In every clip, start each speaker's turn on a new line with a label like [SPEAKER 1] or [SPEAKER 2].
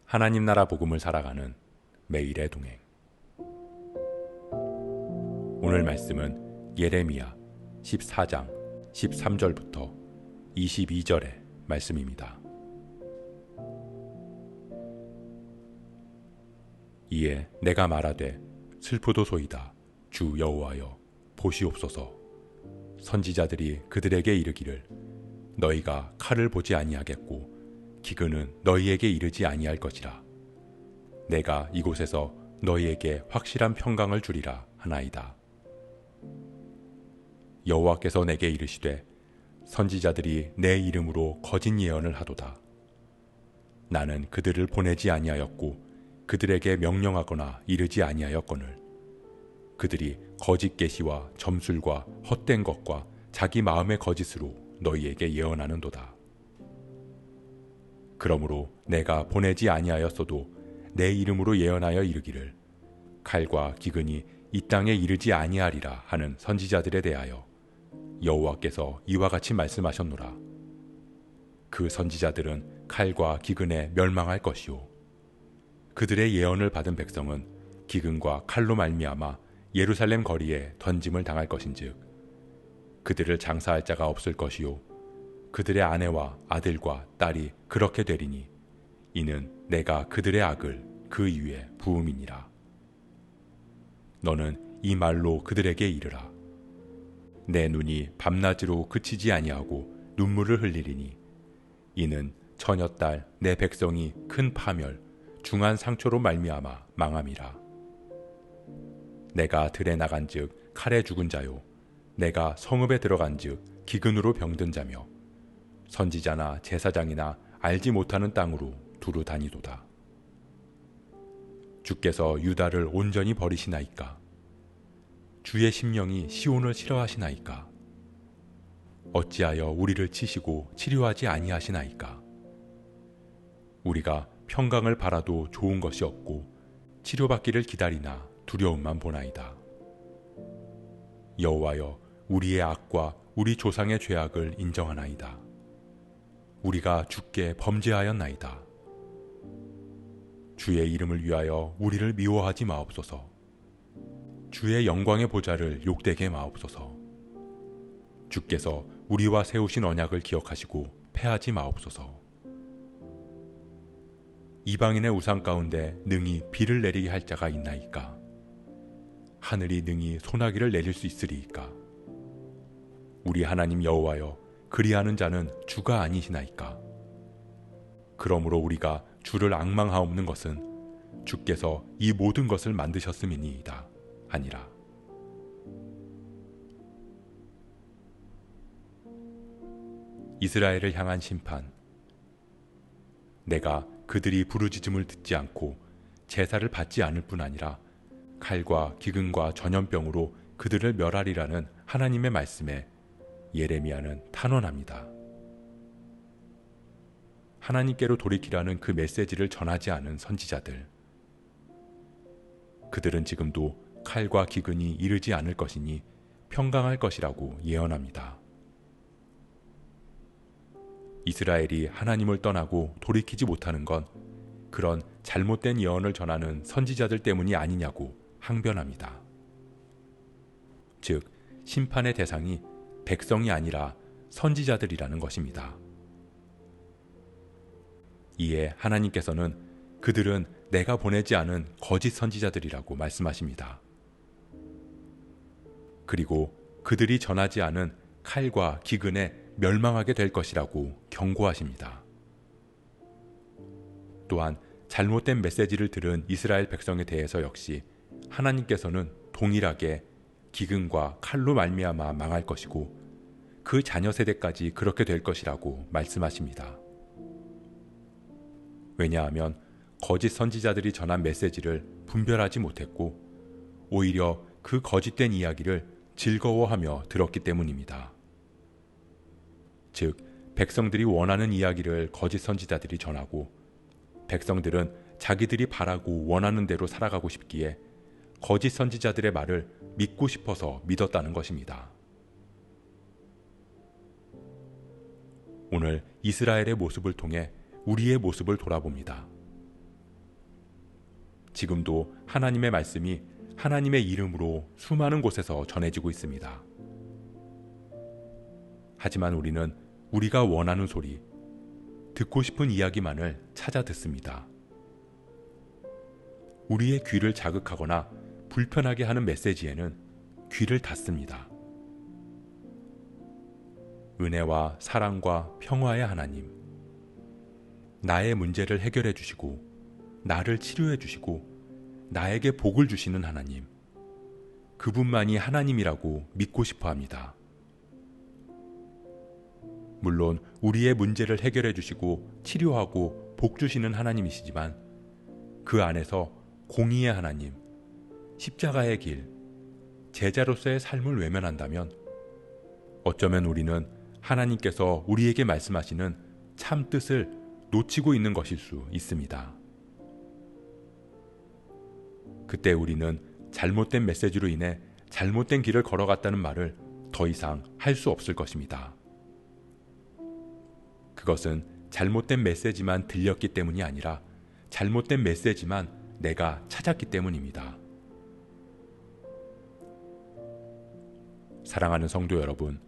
[SPEAKER 1] 하나님 나라 복음을 살아가는 매일의 동행. 오늘 말씀은 예레미야 14장 13절부터 22절의 말씀입니다. 이에 내가 말하되 슬프도소이다 주 여호와여 보시옵소서. 선지자들이 그들에게 이르기를 너희가 칼을 보지 아니하겠고 기근은 너희에게 이르지 아니할 것이라. 내가 이곳에서 너희에게 확실한 평강을 주리라 하나이다. 여호와께서 내게 이르시되 선지자들이 내 이름으로 거짓 예언을 하도다. 나는 그들을 보내지 아니하였고 그들에게 명령하거나 이르지 아니하였거늘 그들이 거짓 계시와 점술과 헛된 것과 자기 마음의 거짓으로 너희에게 예언하는도다. 그러므로 내가 보내지 아니하였어도 내 이름으로 예언하여 이르기를 칼과 기근이 이 땅에 이르지 아니하리라 하는 선지자들에 대하여 여호와께서 이와 같이 말씀하셨노라. 그 선지자들은 칼과 기근에 멸망할 것이요 그들의 예언을 받은 백성은 기근과 칼로 말미암아 예루살렘 거리에 던짐을 당할 것인즉 그들을 장사할 자가 없을 것이요 그들의 아내와 아들과 딸이 그렇게 되리니 이는 내가 그들의 악을 그 위에 부음이니라. 너는 이 말로 그들에게 이르라. 내 눈이 밤낮으로 그치지 아니하고 눈물을 흘리리니 이는 처녀딸 내 백성이 큰 파멸 중한 상처로 말미암아 망함이라. 내가 들에 나간즉 칼에 죽은 자요 내가 성읍에 들어간즉 기근으로 병든 자며 선지자나 제사장이나 알지 못하는 땅으로 두루 다니도다. 주께서 유다를 온전히 버리시나이까? 주의 심령이 시온을 싫어하시나이까? 어찌하여 우리를 치시고 치료하지 아니하시나이까? 우리가 평강을 바라도 좋은 것이 없고 치료받기를 기다리나 두려움만 보나이다. 여호와여 우리의 악과 우리 조상의 죄악을 인정하나이다. 우리가 주께 범죄하였나이다. 주의 이름을 위하여 우리를 미워하지 마옵소서. 주의 영광의 보좌를 욕되게 마옵소서. 주께서 우리와 세우신 언약을 기억하시고 패하지 마옵소서. 이방인의 우상 가운데 능히 비를 내리게 할 자가 있나이까? 하늘이 능히 소나기를 내릴 수 있으리이까? 우리 하나님 여호와여 그리하는 자는 주가 아니시나이까? 그러므로 우리가 주를 앙망하옵는 것은 주께서 이 모든 것을 만드셨음이니이다 아니라. 이스라엘을 향한 심판. 내가 그들이 부르짖음을 듣지 않고 제사를 받지 않을 뿐 아니라 칼과 기근과 전염병으로 그들을 멸하리라는 하나님의 말씀에 예레미야는 탄원합니다. 하나님께로 돌이키라는 그 메시지를 전하지 않은 선지자들. 그들은 지금도 칼과 기근이 이르지 않을 것이니 평강할 것이라고 예언합니다. 이스라엘이 하나님을 떠나고 돌이키지 못하는 건 그런 잘못된 예언을 전하는 선지자들 때문이 아니냐고 항변합니다. 즉, 심판의 대상이 백성이 아니라 선지자들이라는 것입니다. 이에 하나님께서는 그들은 내가 보내지 않은 거짓 선지자들이라고 말씀하십니다. 그리고 그들이 전하지 않은 칼과 기근에 멸망하게 될 것이라고 경고하십니다. 또한 잘못된 메시지를 들은 이스라엘 백성에 대해서 역시 하나님께서는 동일하게 기근과 칼로 말미암아 망할 것이고 그 자녀 세대까지 그렇게 될 것이라고 말씀하십니다. 왜냐하면 거짓 선지자들이 전한 메시지를 분별하지 못했고 오히려 그 거짓된 이야기를 즐거워하며 들었기 때문입니다. 즉, 백성들이 원하는 이야기를 거짓 선지자들이 전하고 백성들은 자기들이 바라고 원하는 대로 살아가고 싶기에 거짓 선지자들의 말을 믿고 싶어서 믿었다는 것입니다. 오늘 이스라엘의 모습을 통해 우리의 모습을 돌아봅니다. 지금도 하나님의 말씀이 하나님의 이름으로 수많은 곳에서 전해지고 있습니다. 하지만 우리는 우리가 원하는 소리, 듣고 싶은 이야기만을 찾아 듣습니다. 우리의 귀를 자극하거나 불편하게 하는 메시지에는 귀를 닫습니다. 은혜와 사랑과 평화의 하나님, 나의 문제를 해결해 주시고 나를 치료해 주시고 나에게 복을 주시는 하나님, 그분만이 하나님이라고 믿고 싶어 합니다. 물론 우리의 문제를 해결해 주시고 치료하고 복 주시는 하나님이시지만 그 안에서 공의의 하나님, 십자가의 길, 제자로서의 삶을 외면한다면 어쩌면 우리는 하나님께서 우리에게 말씀하시는 참 뜻을 놓치고 있는 것일 수 있습니다. 그때 우리는 잘못된 메시지로 인해 잘못된 길을 걸어갔다는 말을 더 이상 할 수 없을 것입니다. 그것은 잘못된 메시지만 들렸기 때문이 아니라 잘못된 메시지만 내가 찾았기 때문입니다. 사랑하는 성도 여러분,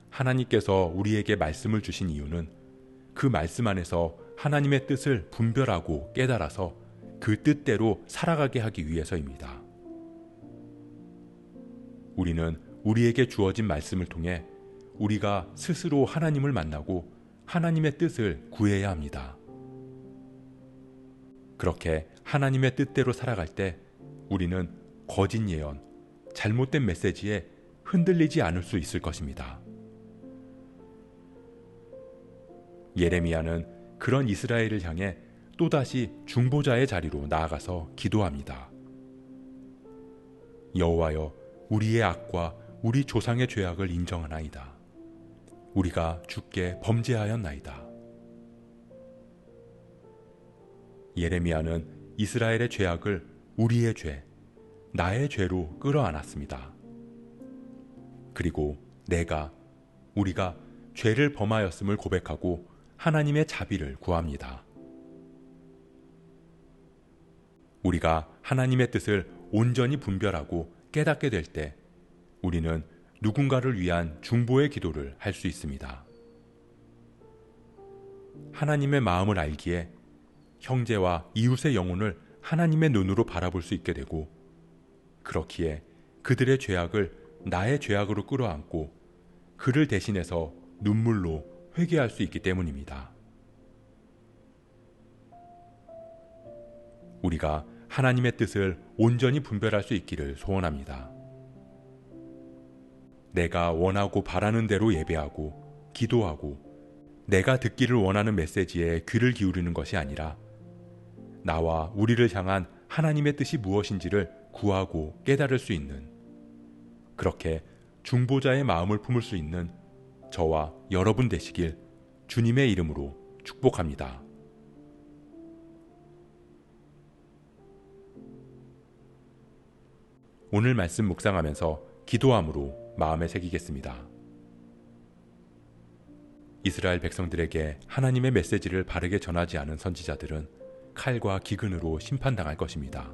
[SPEAKER 1] 하나님께서 우리에게 말씀을 주신 이유는 그 말씀 안에서 하나님의 뜻을 분별하고 깨달아서 그 뜻대로 살아가게 하기 위해서입니다. 우리는 우리에게 주어진 말씀을 통해 우리가 스스로 하나님을 만나고 하나님의 뜻을 구해야 합니다. 그렇게 하나님의 뜻대로 살아갈 때 우리는 거짓 예언, 잘못된 메시지에 흔들리지 않을 수 있을 것입니다. 예레미야는 그런 이스라엘을 향해 또다시 중보자의 자리로 나아가서 기도합니다. 여호와여, 우리의 악과 우리 조상의 죄악을 인정하나이다. 우리가 주께 범죄하였나이다. 예레미야는 이스라엘의 죄악을 우리의 죄, 나의 죄로 끌어안았습니다. 그리고 우리가 죄를 범하였음을 고백하고 하나님의 자비를 구합니다. 우리가 하나님의 뜻을 온전히 분별하고 깨닫게 될 때 우리는 누군가를 위한 중보의 기도를 할 수 있습니다. 하나님의 마음을 알기에 형제와 이웃의 영혼을 하나님의 눈으로 바라볼 수 있게 되고 그렇기에 그들의 죄악을 나의 죄악으로 끌어안고 그를 대신해서 눈물로 회개할 수 있기 때문입니다. 우리가 하나님의 뜻을 온전히 분별할 수 있기를 소원합니다. 내가 원하고 바라는 대로 예배하고 기도하고 내가 듣기를 원하는 메시지에 귀를 기울이는 것이 아니라 나와 우리를 향한 하나님의 뜻이 무엇인지를 구하고 깨달을 수 있는, 그렇게 중보자의 마음을 품을 수 있는 저와 여러분 되시길 주님의 이름으로 축복합니다. 오늘 말씀 묵상하면서 기도함으로 마음에 새기겠습니다. 이스라엘 백성들에게 하나님의 메시지를 바르게 전하지 않은 선지자들은 칼과 기근으로 심판당할 것입니다.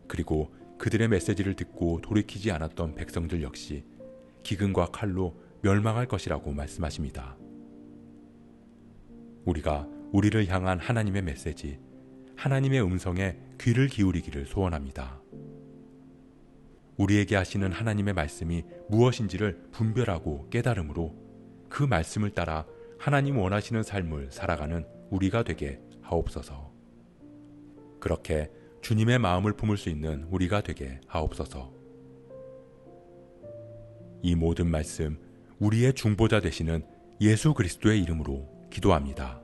[SPEAKER 1] 그리고 그들의 메시지를 듣고 돌이키지 않았던 백성들 역시 기근과 칼로 멸망할 것이라고 말씀하십니다. 우리가 우리를 향한 하나님의 메시지, 하나님의 음성에 귀를 기울이기를 소원합니다. 우리에게 하시는 하나님의 말씀이 무엇인지를 분별하고 깨달음으로 그 말씀을 따라 하나님 원하시는 삶을 살아가는 우리가 되게 하옵소서. 그렇게 주님의 마음을 품을 수 있는 우리가 되게 하옵소서. 이 모든 말씀 우리의 중보자 되시는 예수 그리스도의 이름으로 기도합니다.